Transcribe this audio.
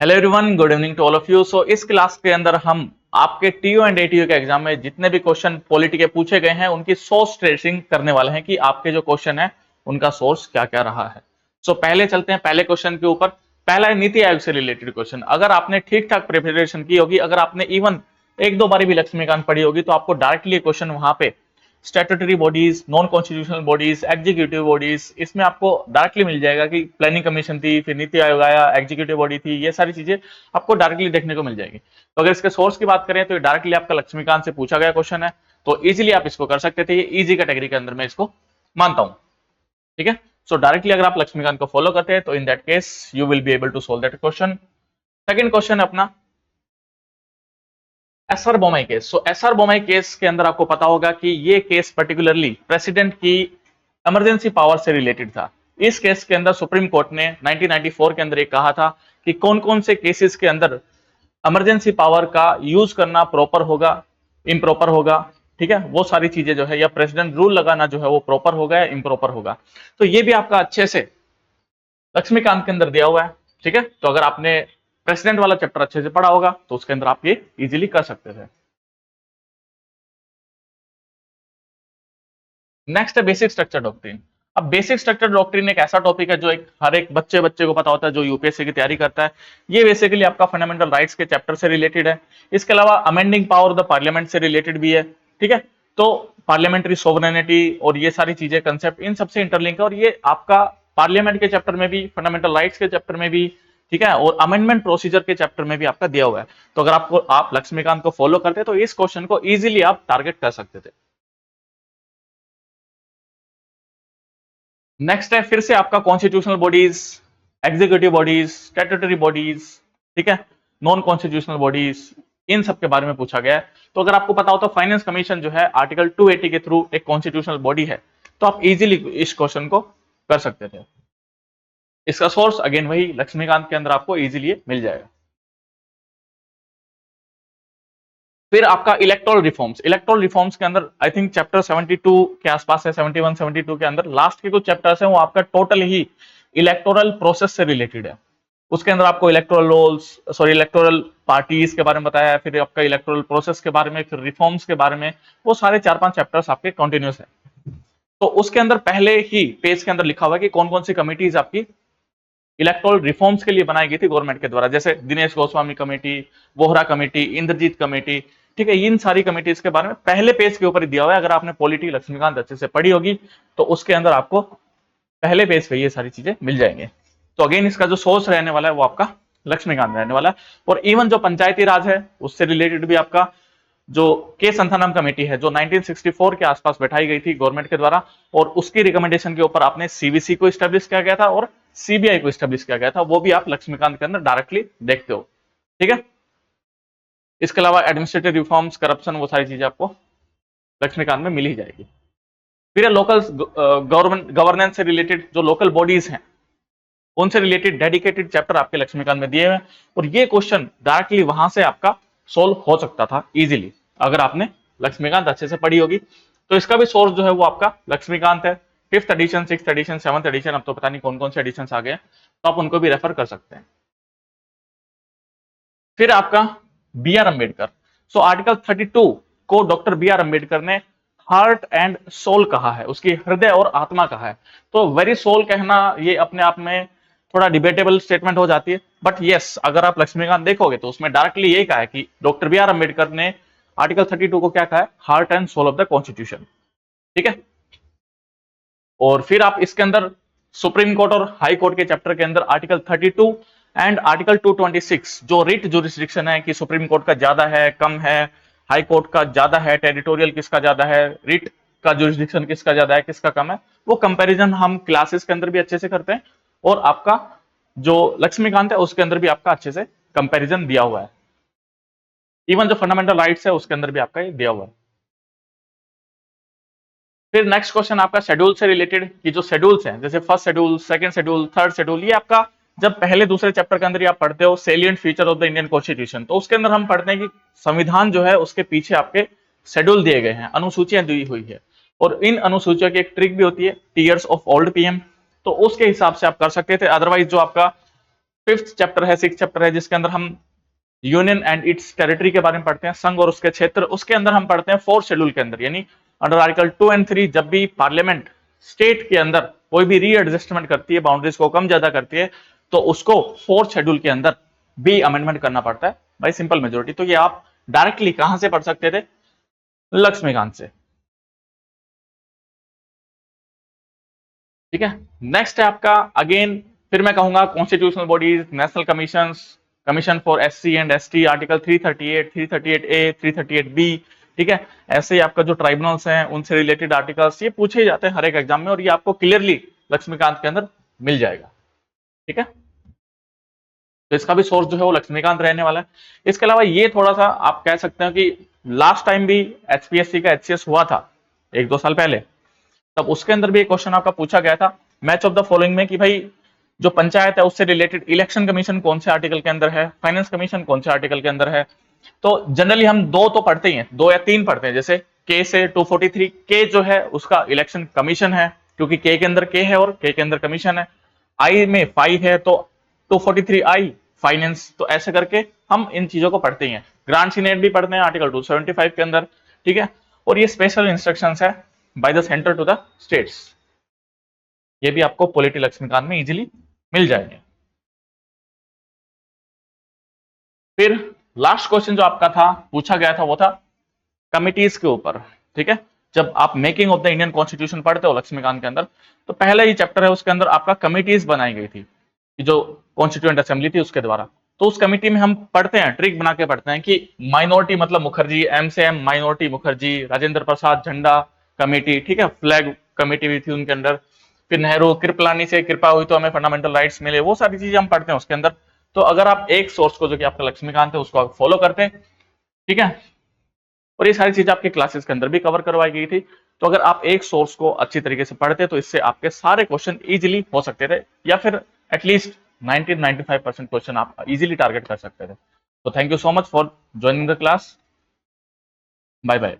Hello everyone, good evening to all of you. So इस class के अंदर हम आपके टीओ एंड एटीओ के एग्जाम में जितने भी क्वेश्चन पॉलिटी के पूछे गए हैं उनकी सोर्स ट्रेसिंग करने वाले हैं कि आपके जो क्वेश्चन है उनका सोर्स क्या क्या रहा है। सो पहले चलते हैं पहले क्वेश्चन के ऊपर। पहला है नीति आयोग से रिलेटेड क्वेश्चन। अगर आपने ठीक ठाक प्रिपरेशन की होगी, अगर आपने इवन एक दो बारी भी लक्ष्मीकांत पढ़ी होगी, तो आपको डायरेक्टली क्वेश्चन वहां पे statutory bodies, non constitutional bodies, executive bodies, इसमें आपको डायरेक्टली मिल जाएगा कि प्लानिंग कमीशन थी, फिर नीति आयोग आया, एग्जीक्यूटिव बॉडी थी, ये सारी चीजें आपको डायरेक्टली देखने को मिल जाएगी। तो अगर इसके सोर्स की बात करें तो डायरेक्टली आपका लक्ष्मीकांत से पूछा गया क्वेश्चन है, तो इजीली आप इसको कर सकते थे। ये इजी कैटेगरी के अंदर मैं इसको मानता हूं। ठीक है, सो डायरेक्टली अगर आप लक्ष्मीकांत को फॉलो करते हैं तो in that case you will be able to solve that question. Second question अपना एसआर बोमाई केस। सो एसआर बोमाई केस के अंदर आपको पता होगा कि ये केस पर्टिकुलरली प्रेसिडेंट की इमरजेंसी पावर से रिलेटेड था। इस केस के अंदर सुप्रीम कोर्ट ने 1994 के अंदर एक कहा था कि कौन कौन से केसेस के अंदर इमरजेंसी पावर का यूज करना प्रॉपर होगा, इम्प्रॉपर होगा। ठीक है, वो सारी चीजें जो है, या प्रेसिडेंट रूल लगाना जो है वो प्रॉपर होगा या इम्प्रॉपर होगा। तो ये भी आपका अच्छे से लक्ष्मीकांत के अंदर दिया हुआ है। ठीक है, तो अगर आपने प्रेसिडेंट वाला चैप्टर अच्छे से पढ़ा होगा तो उसके अंदर आप ये इजीली कर सकते थे। नेक्स्ट है बेसिक स्ट्रक्चर डॉक्ट्रिन। अब बेसिक स्ट्रक्चर डॉक्ट्रिन एक ऐसा टॉपिक है जो एक हर एक बच्चे बच्चे को पता होता है जो यूपीएससी की तैयारी करता है। ये बेसिकली आपका फंडामेंटल राइट्स के चैप्टर से रिलेटेड है। इसके अलावा amending power of the parliament से रिलेटेड भी है। ठीक है, तो पार्लियामेंट्री सोवरेनिटी और ये सारी चीजें कंसेप्ट इन सबसे इंटरलिंक है, और ये आपका पार्लियामेंट के चैप्टर में भी, फंडामेंटल राइट्स के चैप्टर में भी, ठीक है, और अमेंडमेंट प्रोसीजर के चैप्टर में भी आपका दिया हुआ है। तो अगर आपको आप लक्ष्मीकांत को फॉलो करते तो इस क्वेश्चन को इजीली आप टारगेट कर सकते थे। नेक्स्ट है फिर से आपका constitutional bodies, executive bodies, statutory bodies, ठीक है, नॉन कॉन्स्टिट्यूशनल बॉडीज, इन सब के बारे में पूछा गया है। तो अगर आपको पता हो तो फाइनेंस कमीशन जो है आर्टिकल 280 के थ्रू एक कॉन्स्टिट्यूशनल बॉडी है, तो आप इजीली इस क्वेश्चन को कर सकते थे। इसका सोर्स अगेन वही लक्ष्मीकांत के अंदर आपको इजीली मिल जाएगा। फिर आपका इलेक्ट्रोल रिफॉर्म्स के अंदर आई थिंक चैप्टर 72 के आसपास है, 71 72 के अंदर लास्ट के कुछ चैप्टर्स हैं, वो आपका टोटल ही इलेक्टोरल प्रोसेस से रिलेटेड है। उसके अंदर आपको electoral rolls, sorry electoral parties के बारे में बताया है, फिर आपका इलेक्टोरल प्रोसेस के बारे में, फिर रिफॉर्म्स के बारे में, वो सारे 4-5 चैप्टर्स आपके कंटिन्यूस है। तो उसके अंदर पहले ही पेज के अंदर लिखा हुआ है कि कौन कौन सी कमिटीज आपकी इलेक्टोरल रिफॉर्म्स के लिए बनाई गई थी गवर्नमेंट के द्वारा, जैसे Dinesh Goswami committee, Vohra committee, Indrajit committee. ठीक है, इन सारी कमेटीज के बारे में पहले पेज के ऊपर ही दिया हुआ है। अगर आपने पॉलिटी लक्ष्मीकांत अच्छे से पढ़ी होगी तो उसके अंदर आपको पहले पेज पे ये सारी चीजें मिल जाएंगे। तो अगेन इसका जो सोर्स रहने वाला है वो आपका लक्ष्मीकांत रहने वाला है। और इवन जो पंचायती राज है उससे रिलेटेड भी आपका जो के संथानम कमेटी है, जो 1964 के आसपास बैठाई गई थी गवर्नमेंट के द्वारा, और उसकी रिकमेंडेशन के ऊपर आपने सीवीसी को स्टैब्लिश किया गया था और सीबीआई को स्टैब्लिश किया गया था, वो भी आप लक्ष्मीकांत के अंदर डायरेक्टली देखते हो। ठीक है, इसके अलावा एडमिनिस्ट्रेटिव रिफॉर्म्स, करप्शन, वो सारी चीजें आपको लक्ष्मीकांत में मिल ही जाएगी। फिर लोकल गवर्नेंस से रिलेटेड जो लोकल बॉडीज हैं उनसे रिलेटेड डेडिकेटेड चैप्टर आपके लक्ष्मीकांत में दिए हुए हैं, और ये क्वेश्चन डायरेक्टली वहां से आपका सोल्व हो सकता था इजीली अगर आपने लक्ष्मीकांत अच्छे से पढ़ी होगी। तो इसका भी सोर्स जो है वो आपका लक्ष्मीकांत है। 5th addition, 6th addition, 7th addition, अब तो पता नहीं कौन कौन से एडिशन आ गए हैं, तो आप उनको भी रेफर कर सकते हैं। फिर आपका बी आर अम्बेडकर। सो आर्टिकल 32 को डॉक्टर बी आर अम्बेडकर ने हार्ट एंड सोल कहा है, उसकी हृदय और आत्मा कहा है। तो वेरी सोल कहना ये अपने आप में थोड़ा डिबेटेबल स्टेटमेंट हो जाती है, बट यस अगर आप लक्ष्मीकांत देखोगे तो उसमें डायरेक्टली यही कहा है कि डॉक्टर बी आर अम्बेडकर ने आर्टिकल 32 को क्या कहा है, heart and soul of the constitution. ठीक है, और फिर आप इसके अंदर सुप्रीम कोर्ट और हाई कोर्ट के चैप्टर के अंदर आर्टिकल 32 एंड आर्टिकल 226 जो रिट जुरिस्डिक्शन है कि सुप्रीम कोर्ट का ज्यादा है, कम है, हाई कोर्ट का ज्यादा है, टेरिटोरियल किसका ज्यादा है, रिट का जुरिस्डिक्शन किसका ज्यादा है, किसका कम है, वो कंपैरिजन हम क्लासेस के अंदर भी अच्छे से करते हैं, और आपका जो लक्ष्मीकांत है उसके अंदर भी आपका अच्छे से कंपैरिजन दिया हुआ है। इवन जो फंडामेंटल राइट्स है उसके अंदर भी आपका ये दिया हुआ है। फिर नेक्स्ट क्वेश्चन आपका शेड्यूल से रिलेटेड की जो शेड्यूल्स हैं, जैसे first schedule, second schedule, third schedule, ये आपका जब पहले दूसरे चैप्टर के अंदर ही आप पढ़ते हो salient feature of the Indian constitution, तो उसके अंदर हम पढ़ते हैं कि संविधान जो है उसके पीछे आपके शेड्यूल दिए गए हैं, अनुसूचियां दी हुई है, और इन अनुसूचियों की एक ट्रिक भी होती है टीयर्स ऑफ ओल्ड पीएम, तो उसके हिसाब से आप कर सकते थे। अदरवाइज जो आपका फिफ्थ चैप्टर है, सिक्स चैप्टर है, जिसके अंदर हम यूनियन एंड इट्स टेरिटरी के बारे में पढ़ते हैं, संघ और उसके क्षेत्र। उसके अंदर हम पढ़ते हैं फोर्थ शेड्यूल के अंदर, यानी अंडर आर्टिकल 2 एंड 3 जब भी पार्लियामेंट स्टेट के अंदर कोई भी रीएडजस्टमेंट करती है, बाउंड्रीज को कम ज्यादा करती है, तो उसको फोर्थ शेड्यूल के अंदर भी अमेंडमेंट करना पड़ता है बाई सिंपल मेजोरिटी। तो ये आप डायरेक्टली कहां से पढ़ सकते थे? लक्ष्मीकांत से। ठीक है, नेक्स्ट है आपका अगेन, फिर मैं कहूंगा constitutional bodies, national commission, commission for SC and ST, article 338, 338A, 338B। ठीक है, ऐसे ही आपका जो ट्राइब्यूनल्स हैं उनसे रिलेटेड आर्टिकल्स ये पूछे जाते हैं हर एक एग्जाम में, और ये आपको क्लियरली लक्ष्मीकांत के अंदर मिल जाएगा। ठीक है, तो इसका भी सोर्स जो है वो लक्ष्मीकांत रहने वाला है। इसके अलावा ये थोड़ा सा आप कह सकते हैं कि लास्ट टाइम भी एचपीएससी का एचसीएस हुआ था 1-2 साल पहले, तब उसके अंदर भी एक क्वेश्चन आपका पूछा गया था मैच ऑफ द फॉलोइंग में, कि भाई जो पंचायत है उससे रिलेटेड इलेक्शन कमीशन कौन से आर्टिकल के अंदर है, फाइनेंस कमीशन कौन से आर्टिकल के अंदर है। तो जनरली हम दो तो पढ़ते ही हैं, 2 या 3 पढ़ते हैं। जैसे के से 243 के जो है उसका इलेक्शन कमीशन है, क्योंकि के अंदर के है और के अंदर कमीशन है। आई में 5 है तो 243 आई फाइनेंस। तो ऐसे करके हम इन चीजों को पढ़ते ही हैं। ग्रांट सीनेट भी पढ़ते हैं आर्टिकल 275 के अंदर। ठीक है, और ये स्पेशल इंस्ट्रक्शंस है by the centre to the states, ये भी आपको पॉलिटी लक्ष्मीकांत में इजीली मिल जाएंगे। फिर लास्ट क्वेश्चन जो आपका था पूछा गया था वो था कमिटीज के ऊपर। ठीक है, जब आप making of the Indian constitution पढ़ते हो लक्ष्मीकांत के अंदर, तो पहला ही चैप्टर है उसके अंदर आपका कमिटीज बनाई गई थी, कि जो कॉन्स्टिट्यूएंट असेंबली थी उसके द्वारा। तो उस कमिटी में हम पढ़ते हैं, ट्रिक बना के पढ़ते हैं कि माइनॉरिटी मतलब मुखर्जी, एम से एम माइनॉरिटी मुखर्जी, राजेंद्र प्रसाद झंडा कमेटी। ठीक है, फ्लैग कमेटी भी थी उनके अंदर। फिर नेहरू कृपलानी से कृपा हुई तो हमें फंडामेंटल राइट्स मिले, वो सारी चीजें हम पढ़ते हैं उसके अंदर। तो अगर आप एक सोर्स को जो कि आपका लक्ष्मीकांत है उसको आप फॉलो करते हैं, ठीक है, और ये सारी चीजें आपके क्लासेस के अंदर भी कवर करवाई गई थी, तो अगर आप एक सोर्स को अच्छी तरीके से पढ़ते तो इससे आपके सारे क्वेश्चन इजीली हो सकते थे, या फिर एटलीस्ट 90-95% क्वेश्चन आप इजीली टारगेट कर सकते थे। तो thank you so much for joining the class. Bye bye.